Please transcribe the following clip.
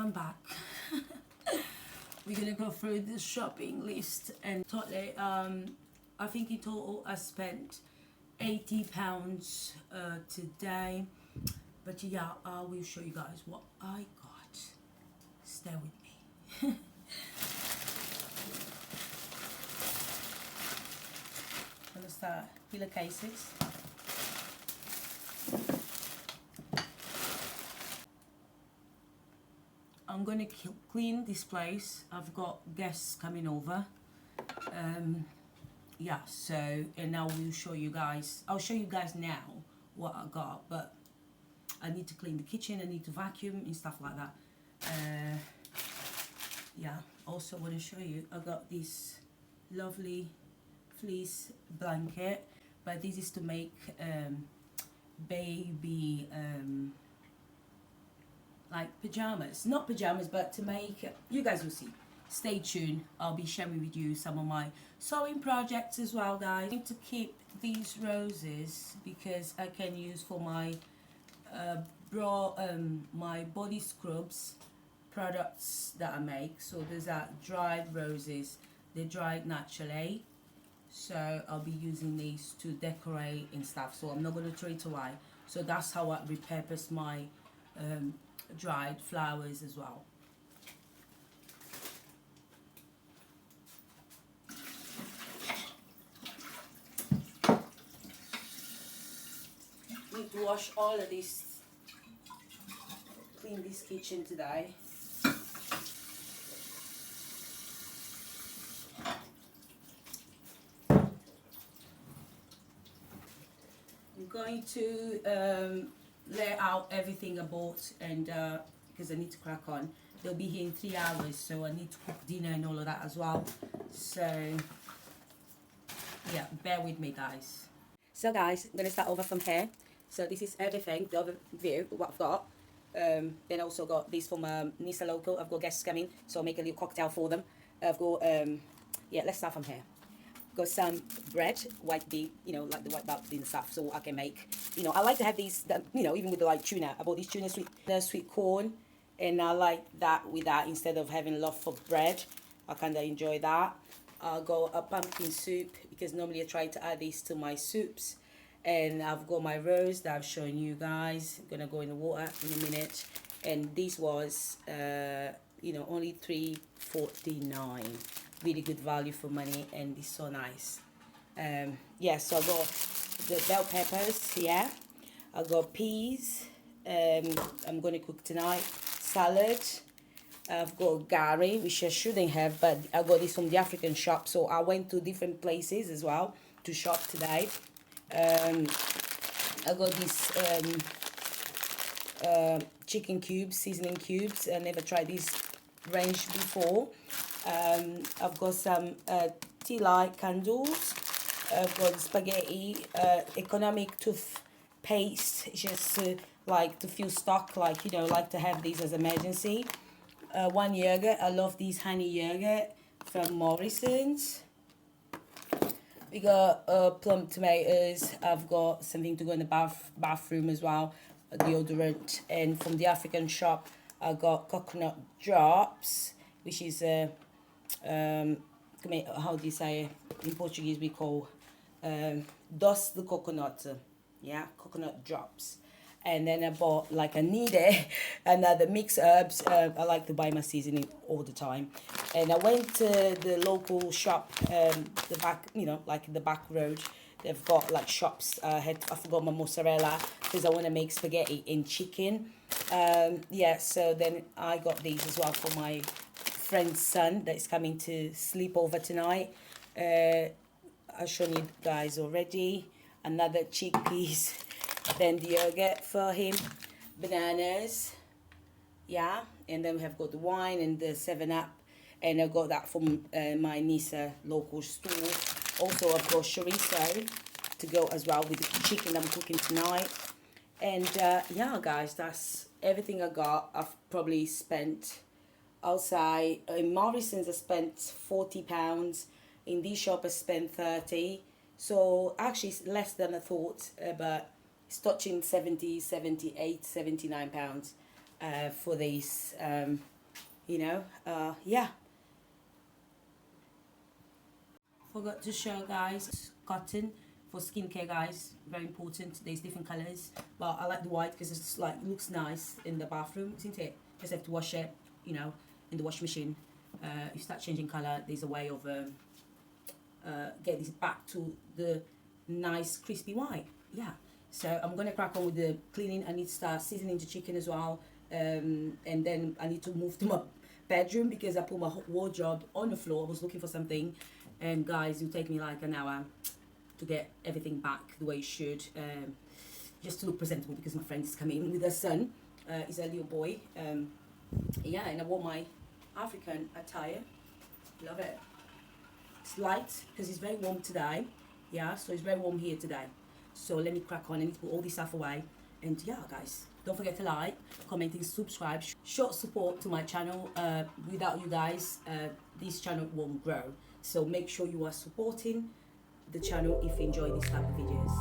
I'm back. We're gonna go through the shopping list, and totally, I think in total I spent £80 today. But yeah, I will show you guys what I got. Stay with me. Gonna start pillowcases. I'm gonna clean this place. I've got guests coming over. Yeah, so, and I will show you guys, I'll show you guys now what I got, but I need to clean the kitchen, I need to vacuum and stuff like that. Yeah, also want to show you, I got this lovely fleece blanket, but this is to make baby like pajamas, not pajamas, but to make, you guys will see. Stay tuned, I'll be sharing with you some of my sewing projects as well, guys. I need to keep these roses because I can use for my my body scrubs products that I make. So there's dried roses, they're dried naturally, so I'll be using these to decorate and stuff, so I'm not going to throw it away. So that's how I repurpose my dried flowers as well. Need to wash all of this, clean this kitchen today. I'm going to lay out everything I bought, and because I need to crack on. They'll be here in 3 hours, so I need to cook dinner and all of that as well. So yeah, bear with me, guys. So guys, I'm going to start over from here. So this is everything, the overview of what I've got. Then I also got this from Nisa Local. I've got guests coming, so I'll make a little cocktail for them. I've got, yeah, let's start from here. Got some bread, white bean, you know, like the white bean and stuff, so I can make, you know, I like to have these, you know, even with the like tuna. I bought this tuna sweet corn, and I like that with that instead of having a loaf of bread. I kind of enjoy that. I got a pumpkin soup because normally I try to add this to my soups. And I've got my rose that I've shown you guys. I'm gonna go in the water in a minute. And this was, you know, only $3.49. Really good value for money, and it's so nice. Yeah, so I got the bell peppers, yeah. I got peas. I'm gonna cook tonight. Salad. I've got Gary, which I shouldn't have, but I got this from the African shop. So I went to different places as well to shop today. I got this chicken cubes, seasoning cubes. I never tried this range before. I've got some tea light candles. I've got spaghetti, economic toothpaste, just like to fill stock, like, you know, like to have these as emergency. One yogurt, I love these honey yogurt from Morrison's. We got plum tomatoes. I've got something to go in the bathroom as well, deodorant. And from the African shop, I got coconut drops, which is how do you say it? In Portuguese we call doce de coconut, yeah, coconut drops. And then I bought, like I needed another mixed herbs. I like to buy my seasoning all the time. And I went to the local shop, the back, you know, like the back road. They've got like shops. I forgot my mozzarella because I want to make spaghetti and chicken. Yeah, so then I got these as well for my friend's son that's coming to sleep over tonight. I've shown you guys already. Another chickpeas. Then the yogurt for him, bananas, yeah, and then we have got the wine and the 7-Up, and I got that from my Nisa local store. Also, I've got chorizo to go as well with the chicken I'm cooking tonight. And yeah, guys, that's everything I got. I've probably spent outside in Morrison's. I spent £40. In this shop, I spent 30. So actually, it's less than I thought, but it's touching 70, 78, 79 pounds for these Yeah. Forgot to show guys cotton for skincare, guys. Very important. There's different colors, but I like the white because it's like it looks nice in the bathroom, isn't it? Just have to wash it, in the washing machine. You start changing color. There's a way of get this back to the nice crispy white. Yeah. So I'm gonna crack on with the cleaning. I need to start seasoning the chicken as well, and then I need to move to my bedroom because I put my wardrobe on the floor. I was looking for something, and guys, it will take me like an hour to get everything back the way it should, just to look presentable because my friend is coming with her son. He's a little boy. Yeah, and I wore my African attire. Love it. It's light because it's very warm today. Yeah, so it's very warm here today. So let me crack on. I need to put all this stuff away. And yeah, guys, don't forget to like, comment, and subscribe. Show support to my channel. Without you guys, this channel won't grow. So make sure you are supporting the channel if you enjoy these type of videos.